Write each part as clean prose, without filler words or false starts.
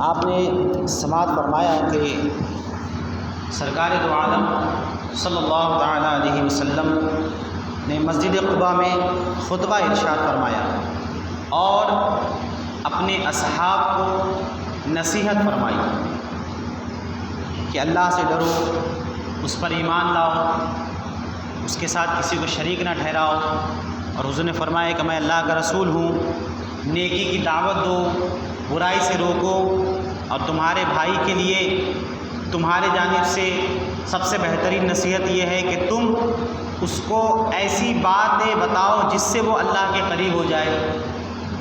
آپ نے سماعت فرمایا کہ سرکار دو عالم صلی اللہ تعالیٰ علیہ وسلم نے مسجد قباء میں خطبہ ارشاد فرمایا اور اپنے اصحاب کو نصیحت فرمائی کہ اللہ سے ڈرو، اس پر ایمان لاؤ، اس کے ساتھ کسی کو شریک نہ ٹھہراؤ، اور حضور نے فرمایا کہ میں اللہ کا رسول ہوں، نیکی کی دعوت دو، برائی سے روکو، اور تمہارے بھائی کے لیے تمہارے جانب سے سب سے بہترین نصیحت یہ ہے کہ تم اس کو ایسی باتیں بتاؤ جس سے وہ اللہ کے قریب ہو جائے۔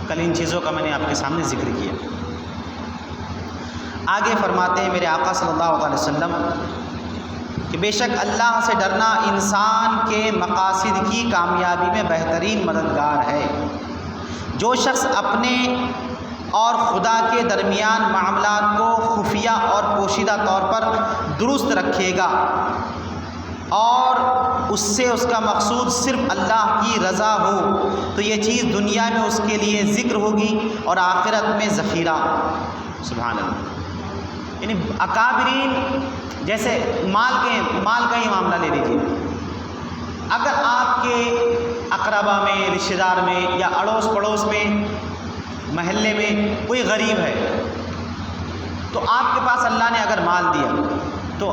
کل ان چیزوں کا میں نے آپ کے سامنے ذکر کیا۔ آگے فرماتے ہیں میرے آقا صلی اللہ علیہ وسلم کہ بے شک اللہ سے ڈرنا انسان کے مقاصد کی کامیابی میں بہترین مددگار ہے۔ جو شخص اپنے اور خدا کے درمیان معاملات کو خفیہ اور پوشیدہ طور پر درست رکھے گا اور اس سے اس کا مقصود صرف اللہ کی رضا ہو تو یہ چیز دنیا میں اس کے لیے ذکر ہوگی اور آخرت میں ذخیرہ۔ سبحان اللہ۔ یعنی اکابرین، جیسے مال کا ہی معاملہ لے لیجیے، اگر آپ کے اقربا میں، رشتہ دار میں یا اڑوس پڑوس میں، محلے میں کوئی غریب ہے تو آپ کے پاس اللہ نے اگر مال دیا تو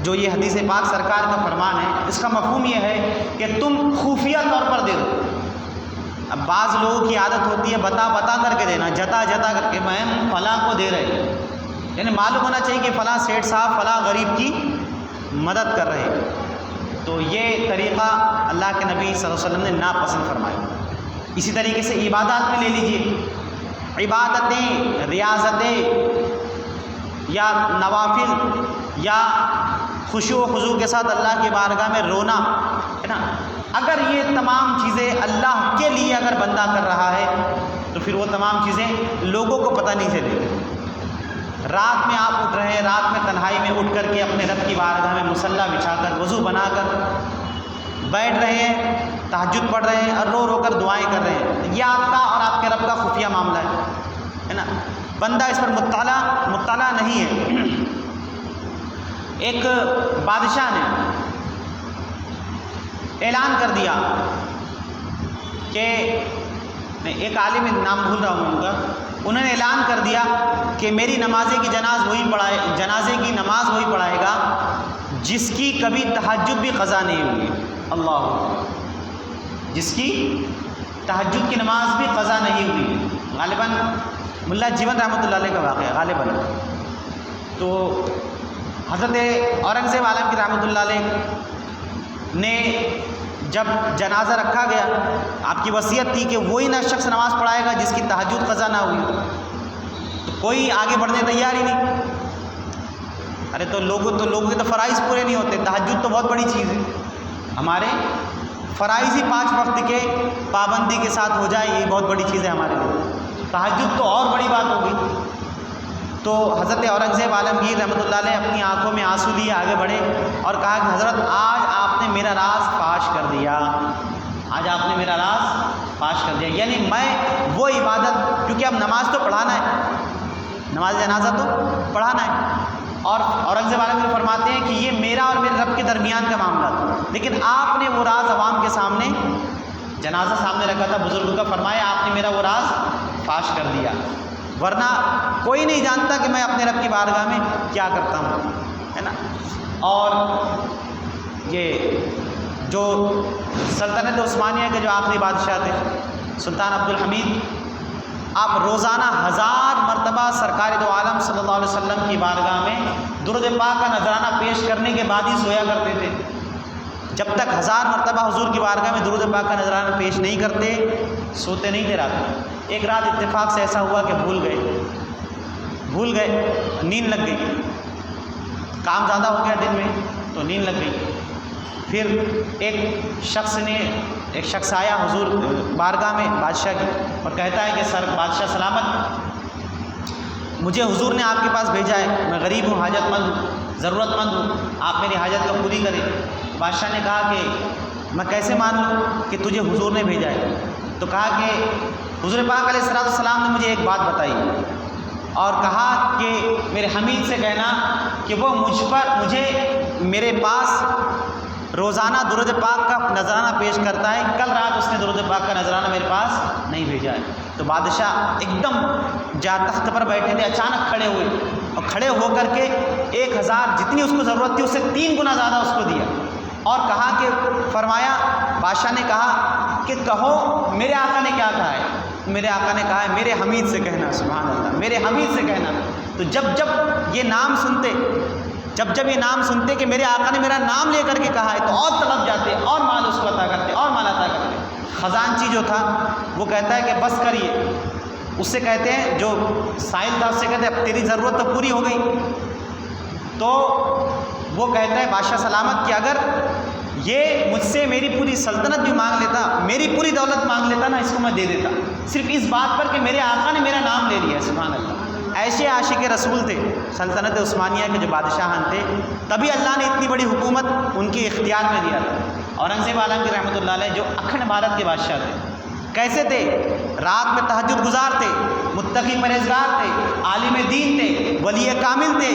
جو یہ حدیث پاک سرکار کا فرمان ہے، اس کا مفہوم یہ ہے کہ تم خفیہ طور پر دے دو۔ اب بعض لوگوں کی عادت ہوتی ہے بتا کر کے دینا، جتا کر کے میں فلاں کو دے رہے ہیں، یعنی معلوم ہونا چاہیے کہ فلاں سیٹھ صاحب فلاں غریب کی مدد کر رہے ہیں۔ تو یہ طریقہ اللہ کے نبی صلی اللہ علیہ وسلم نے ناپسند فرمایا۔ اسی طریقے سے عبادات میں لے لیجئے، عبادتیں، ریاضتیں یا نوافل یا خشوع و خضوع کے ساتھ اللہ کی بارگاہ میں رونا ہے نا، اگر یہ تمام چیزیں اللہ کے لیے اگر بندہ کر رہا ہے تو پھر وہ تمام چیزیں لوگوں کو پتہ نہیں چلے۔ رات میں آپ اٹھ رہے ہیں، رات میں تنہائی میں اٹھ کر کے اپنے رب کی بارگاہ میں مصلی بچھا کر وضو بنا کر بیٹھ رہے ہیں، تہجد پڑھ رہے ہیں اور رو کر دعائیں کر رہے ہیں، یہ آپ کا اور آپ کے رب کا خفیہ معاملہ ہے نا۔ بندہ اس پر مطلع نہیں ہے۔ ایک بادشاہ نے اعلان کر دیا کہ ایک عالم، نام بھول رہا ہوں ان کا، انہوں نے اعلان کر دیا کہ میری جنازے کی نماز وہی پڑھائے گا جس کی کبھی تہجد بھی قضا نہیں ہوئی۔ اللہ، جس کی تہجد کی نماز بھی قضا نہیں ہوئی۔ غالباً ملا جیون رحمۃ اللہ علیہ کا واقعہ غالباً۔ تو حضرت اورنگزیب عالم کی رحمۃ اللہ علیہ نے جب جنازہ رکھا گیا، آپ کی وصیت تھی کہ وہی نہ شخص نماز پڑھائے گا جس کی تہجد قضا نہ ہوئی، تو کوئی آگے بڑھنے تیار ہی نہیں۔ ارے تو لوگوں کے تو فرائض پورے نہیں ہوتے، تہجد تو بہت بڑی چیز ہے۔ ہمارے فرائض ہی 5 وقت کے پابندی کے ساتھ ہو جائے، یہی بہت بڑی چیز ہے ہمارے لیے، تہجد تو اور بڑی بات ہوگی۔ تو حضرت اورنگزیب عالمگیر رحمۃ اللہ علیہ اپنی آنکھوں میں آنسو لیے آگے بڑھے اور کہا کہ حضرت آج آپ نے میرا راز فاش کر دیا، یعنی میں وہ عبادت، کیونکہ اب نماز تو پڑھانا ہے، نماز جنازہ تو پڑھانا ہے، اور اورنگزیب عالمگیر فرماتے ہیں کہ یہ میرا اور میرے رب کے درمیان کا معاملہ تھا، لیکن آپ نے وہ راز عوام کے سامنے، جنازہ سامنے رکھا تھا بزرگوں کا، فرمایا آپ نے میرا وہ راز فاش کر دیا، ورنہ کوئی نہیں جانتا کہ میں اپنے رب کی بارگاہ میں کیا کرتا ہوں، ہے نا۔ اور یہ جو سلطنت عثمانیہ کے جو آخری بادشاہ تھے سلطان عبدالحمید، آپ روزانہ 1000 مرتبہ سرکار دو عالم صلی اللہ علیہ وسلم کی بارگاہ میں درود پاک کا نذرانہ پیش کرنے کے بعد ہی سویا کرتے تھے۔ جب تک 1000 مرتبہ حضور کی بارگاہ میں درود پاک کا نذرانہ پیش نہیں کرتے، سوتے نہیں تھے رات میں۔ ایک رات اتفاق سے ایسا ہوا کہ بھول گئے، نیند لگ گئی، کام زیادہ ہو گیا دن میں تو نیند لگ گئی۔ پھر ایک شخص آیا حضور بارگاہ میں بادشاہ کی اور کہتا ہے کہ سر بادشاہ سلامت، مجھے حضور نے آپ کے پاس بھیجا ہے، میں غریب ہوں، حاجت مند ہوں، ضرورت مند ہوں، آپ میری حاجت کو پوری کریں۔ بادشاہ نے کہا کہ میں کیسے مان لوں کہ تجھے حضور نے بھیجا ہے؟ تو کہا کہ حضور پاک علیہ السلام نے مجھے ایک بات بتائی اور کہا کہ میرے حمید سے کہنا کہ وہ مجھے میرے پاس روزانہ درود پاک کا نذرانہ پیش کرتا ہے، کل رات اس نے درود پاک کا نذرانہ میرے پاس نہیں بھیجا ہے۔ تو بادشاہ ایک دم تخت پر بیٹھے تھے، اچانک کھڑے ہوئے اور کھڑے ہو کر کے 1000 جتنی اس کو ضرورت تھی اس سے 3 گنا زیادہ اس کو دیا، اور کہا کہ فرمایا، بادشاہ نے کہا کہ کہو میرے آقا نے کیا کہا ہے؟ میرے آقا نے کہا ہے میرے حمید سے کہنا، سبحان اللہ، میرے حمید سے کہنا۔ تو جب یہ نام سنتے، جب یہ نام سنتے کہ میرے آقا نے میرا نام لے کر کے کہا ہے، تو اور طلب جاتے اور مال اس کو عطا کرتے اور مال عطا کرتے۔ خزانچی جو تھا وہ کہتا ہے کہ بس کریے، اس سے کہتے ہیں جو سائل تھا اس سے کہتے ہیں اب تیری ضرورت تو پوری ہو گئی۔ تو وہ کہتا ہے بادشاہ سلامت کہ اگر یہ مجھ سے میری پوری سلطنت بھی مانگ لیتا، میری پوری دولت مانگ لیتا نا، اس کو میں دے دیتا، صرف اس بات پر کہ میرے آقا نے میرا نام لے لیا۔ سبحان اللہ، ایسے عاشق رسول تھے سلطنت عثمانیہ کے جو بادشاہان تھے، تبھی اللہ نے اتنی بڑی حکومت ان کے اختیار میں دیا تھا۔ اورنگزیب عالمگیر رحمۃ اللہ علیہ جو اکھنڈ بھارت کے بادشاہ تھے، کیسے تھے؟ رات میں تہجد گزار تھے، متقی پرہیزگار تھے، عالم دین تھے، ولی کامل تھے،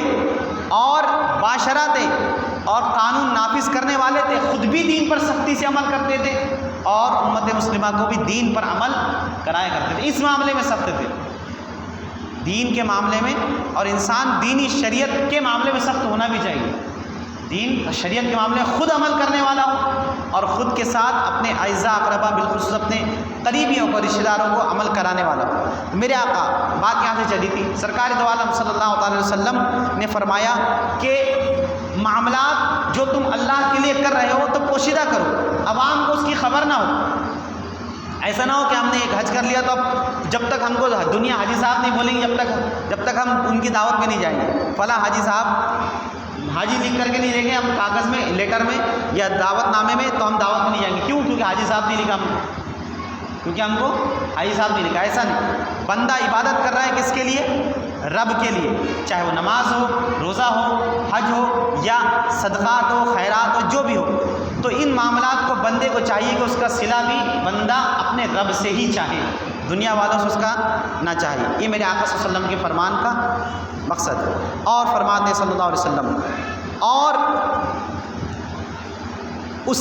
اور باشرہ تھے، اور قانون نافذ کرنے والے تھے، خود بھی دین پر سختی سے عمل کرتے تھے اور امت مسلمہ کو بھی دین پر عمل کرایا کرتے تھے۔ اس معاملے میں سخت تھے، دین کے معاملے میں، اور انسان دینی شریعت کے معاملے میں سخت ہونا بھی چاہیے۔ دین شریعت کے معاملے میں خود عمل کرنے والا ہو اور خود کے ساتھ اپنے اعزاء اقربا بالخصوص اپنے قریبیوں کو، رشتہ داروں کو عمل کرانے والا ہو۔ میرے آقا، بات یہاں سے چلی تھی، سرکار دو عالم صلی اللہ تعالی وسلم نے فرمایا کہ معاملات جو تم اللہ کے لیے کر رہے ہو تو پوشیدہ کرو، عوام کو اس کی خبر نہ ہو۔ ایسا نہ ہو کہ ہم نے ایک حج کر لیا تو اب جب تک ہم کو دنیا حاجی صاحب نہیں بولیں گے جب تک ہم ان کی دعوت میں نہیں جائیں گے۔ فلاں حاجی صاحب، حاجی لکھ کر کے نہیں دیں گے ہم کاغذ میں، لیٹر میں یا دعوت نامے میں، تو ہم دعوت میں نہیں جائیں گے۔ کیوں؟ کیونکہ حاجی صاحب نہیں لکھا ہم کو، کیونکہ ہم کو حاجی صاحب نہیں لکھا۔ ایسا نہیں، بندہ عبادت کر رہا ہے کس کے لیے؟ رب کے لیے، چاہے وہ نماز ہو، روزہ ہو، حج ہو، یا صدقات ہو، خیرات ہو، جو بھی ہو۔ تو ان معاملات کو بندے کو چاہیے کہ اس کا صلہ بھی بندہ اپنے رب سے ہی چاہے، دنیا والوں سے اس کا نہ چاہیے۔ یہ میرے آقا صلی اللہ علیہ وسلم کے فرمان کا مقصد ہے۔ اور فرماتے ہیں صلی اللہ علیہ وسلم، اور اس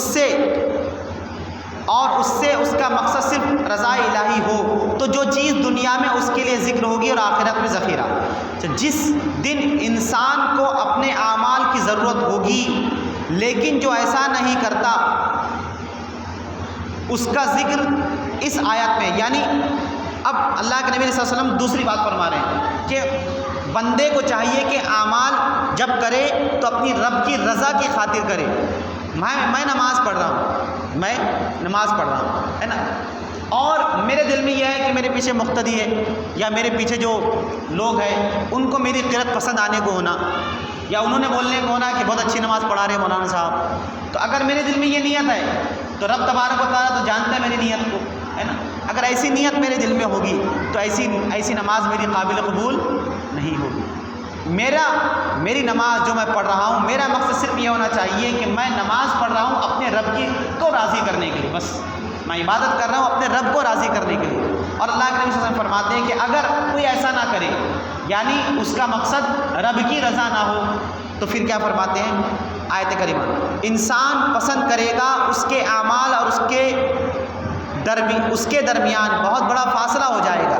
سے اس کا مقصد صرف رضا الہی ہو، تو جو چیز دنیا میں اس کے لیے ذکر ہوگی اور آخرت میں ذخیرہ۔ جس دن انسان کو اپنے اعمال کی ضرورت ہوگی لیکن جو ایسا نہیں کرتا، اس کا ذکر اس آیت میں، یعنی اب اللہ کے نبی صلی اللہ علیہ وسلم دوسری بات فرما رہے ہیں کہ بندے کو چاہیے کہ اعمال جب کرے تو اپنی رب کی رضا کی خاطر کرے۔ میں نماز پڑھ رہا ہوں، میں نماز پڑھ رہا ہوں، ہے نا، اور میرے دل میں یہ ہے کہ میرے پیچھے مقتدی ہے یا میرے پیچھے جو لوگ ہیں ان کو میری قرأت پسند آنے کو ہونا، یا انہوں نے بولنے کو ہونا کہ بہت اچھی نماز پڑھا رہے ہیں مولانا صاحب۔ تو اگر میرے دل میں یہ نیت ہے تو رب تبارک و تعالیٰ تو جانتا ہے میری نیت کو، ہے نا۔ اگر ایسی نیت میرے دل میں ہوگی تو ایسی نماز میری قابل قبول نہیں ہوگی۔ میری نماز جو میں پڑھ رہا ہوں، میرا مقصد صرف یہ ہونا چاہیے کہ میں نماز پڑھ رہا ہوں اپنے رب کو راضی کرنے کے لیے، بس میں عبادت کر رہا ہوں اپنے رب کو راضی کرنے کے لیے۔ اور اللہ کے نبی صلی اللہ علیہ وسلم فرماتے ہیں کہ اگر کوئی ایسا نہ کرے، یعنی اس کا مقصد رب کی رضا نہ ہو، تو پھر کیا فرماتے ہیں آیت کریمہ؟ انسان پسند کرے گا اس کے اعمال اور اس کے درمیان بہت بڑا فاصلہ ہو جائے گا،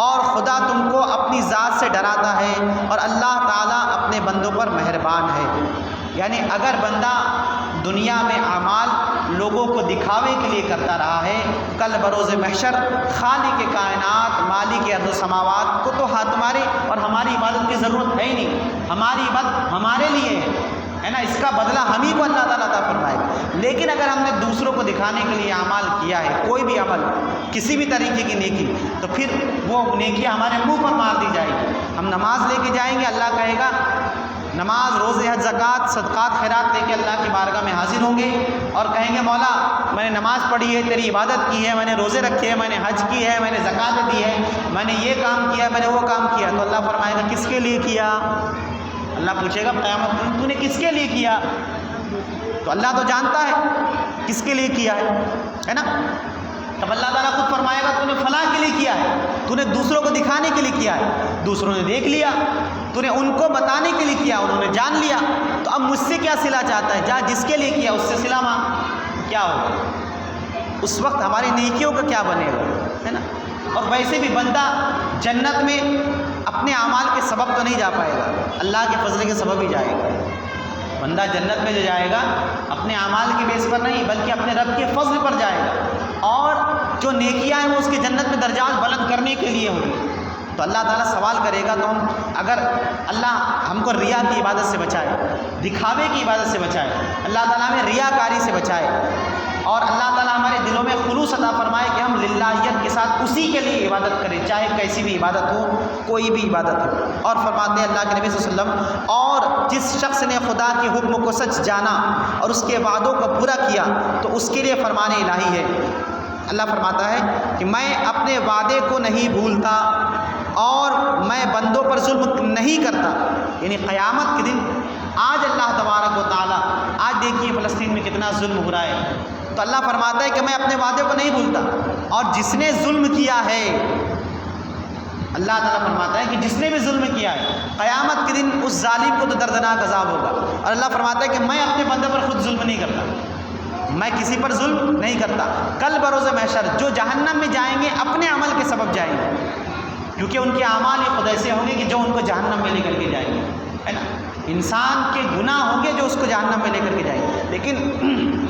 اور خدا تم کو اپنی ذات سے ڈراتا ہے اور اللہ تعالیٰ اپنے بندوں پر مہربان ہے۔ یعنی اگر بندہ دنیا میں اعمال لوگوں کو دکھاوے کے لیے کرتا رہا ہے، کل بروز محشر خالق کائنات مالک ارض و سماوات کو تو تمہاری اور ہماری عبادت کی ضرورت ہے ہی نہیں، ہماری عبادت ہمارے لیے ہے نا، اس کا بدلہ ہم ہی کو اللہ تعالیٰ عطا فرمائے گا۔ لیکن اگر ہم نے دوسروں کو دکھانے کے لیے اعمال کیا ہے، کوئی بھی عمل، کسی بھی طریقے کی نیکی، تو پھر وہ نیکی ہمارے منہ پر مار دی جائے گی۔ ہم نماز لے کے جائیں گے، اللہ کہے گا نماز، روزے، حج، زکوٰۃ، صدقات، خیرات لے کے اللہ کی بارگاہ میں حاضر ہوں گے اور کہیں گے مولا میں نے نماز پڑھی ہے، تیری عبادت کی ہے، میں نے روزے رکھے ہیں، میں نے حج کی ہے، میں نے زکوٰۃ دی ہے، میں نے یہ کام کیا، میں نے وہ کام کیا۔ تو اللہ فرمائے گا کس کے لیے کیا؟ اللہ پوچھے گا قیامت میں تو نے کس کے لیے کیا؟ تو اللہ تو جانتا ہے کس کے لیے کیا ہے نا۔ تب اللہ تعالیٰ خود فرمائے گا تو نے فلاں کے لیے کیا ہے، تو نے دوسروں کو دکھانے کے لیے کیا ہے۔ دوسروں نے دیکھ لیا، تو نے ان کو بتانے کے لیے کیا، انہوں نے جان لیا، تو اب مجھ سے کیا صلہ چاہتا ہے؟ جا جس کے لیے کیا اس سے صلہ مانگ، کیا ہوگا اس وقت ہماری نیکیوں کا کیا بنے گا، ہے نا؟ اور ویسے بھی بندہ جنت میں اپنے اعمال کے سبب تو نہیں جا پائے گا، اللہ کے فضل کے سبب ہی جائے گا۔ بندہ جنت میں جو جائے گا اپنے اعمال کے بیس پر نہیں بلکہ اپنے رب کے فضل پر جائے گا، اور جو نیکیاں ہیں وہ اس کے جنت میں درجات بلند کرنے کے لیے ہوں گی۔ تو اللہ تعالیٰ سوال کرے گا، تو ہم اگر اللہ ہم کو ریا کی عبادت سے بچائے، دکھاوے کی عبادت سے بچائے، اللہ تعالیٰ ہمیں ریاکاری سے بچائے، اور اللہ تعالیٰ ہمارے دلوں میں خلوص عطا فرمائے کہ ہم للہیت کے ساتھ اسی کے لیے عبادت کریں، چاہے کیسی بھی عبادت ہو، کوئی بھی عبادت ہو۔ اور فرماتے ہیں اللہ کے نبی صلی اللہ علیہ وسلم، اور جس شخص نے خدا کے حکم کو سچ جانا اور اس کے وعدوں کو پورا کیا تو اس کے لیے فرمان الہی ہے۔ اللہ فرماتا ہے کہ میں اپنے وعدے کو نہیں بھولتا اور میں بندوں پر ظلم نہیں کرتا، یعنی قیامت کے دن آج اللہ تبارک و تعالیٰ، آج دیکھیے فلسطین میں کتنا ظلم ہو رہا ہے، تو اللہ فرماتا ہے کہ میں اپنے وعدے کو نہیں بھولتا، اور جس نے ظلم کیا ہے، اللہ تعالیٰ فرماتا ہے کہ جس نے بھی ظلم کیا ہے قیامت کے دن اس ظالم کو تو دردناک عذاب ہوگا، اور اللہ فرماتا ہے کہ میں اپنے بندے پر خود ظلم نہیں کرتا، میں کسی پر ظلم نہیں کرتا۔ کل بروز محشر جو جہنم میں جائیں گے اپنے عمل کے سبب جائیں گے، کیونکہ ان کے اعمال یہ خود ایسے ہوں گے کہ جو ان کو جہنم میں لے کر کے جائیں گے، ہے نا؟ انسان کے گناہ ہوں گے جو اس کو جہنم میں لے کر کے جائیں گے، لیکن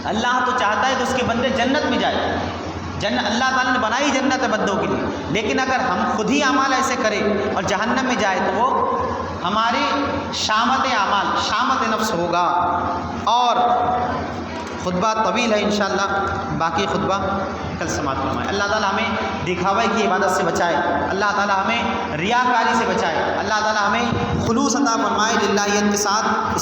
اللہ تو چاہتا ہے کہ اس کے بندے جنت میں جائیں۔ اللہ تعالیٰ نے بنائی جنت ہے بندوں کے لیے، لیکن اگر ہم خود ہی اعمال ایسے کریں اور جہنم میں جائے تو وہ ہماری شامت اعمال، شامت نفس ہوگا۔ اور خطبہ طویل ہے، انشاءاللہ باقی خطبہ کل سماعت فرمائے۔ اللہ تعالیٰ ہمیں دکھاوے کی عبادت سے بچائے، اللہ تعالیٰ ہمیں ریاکاری سے بچائے، اللہ تعالیٰ ہمیں خلوص عطا فرمائے للہیت کے ساتھ۔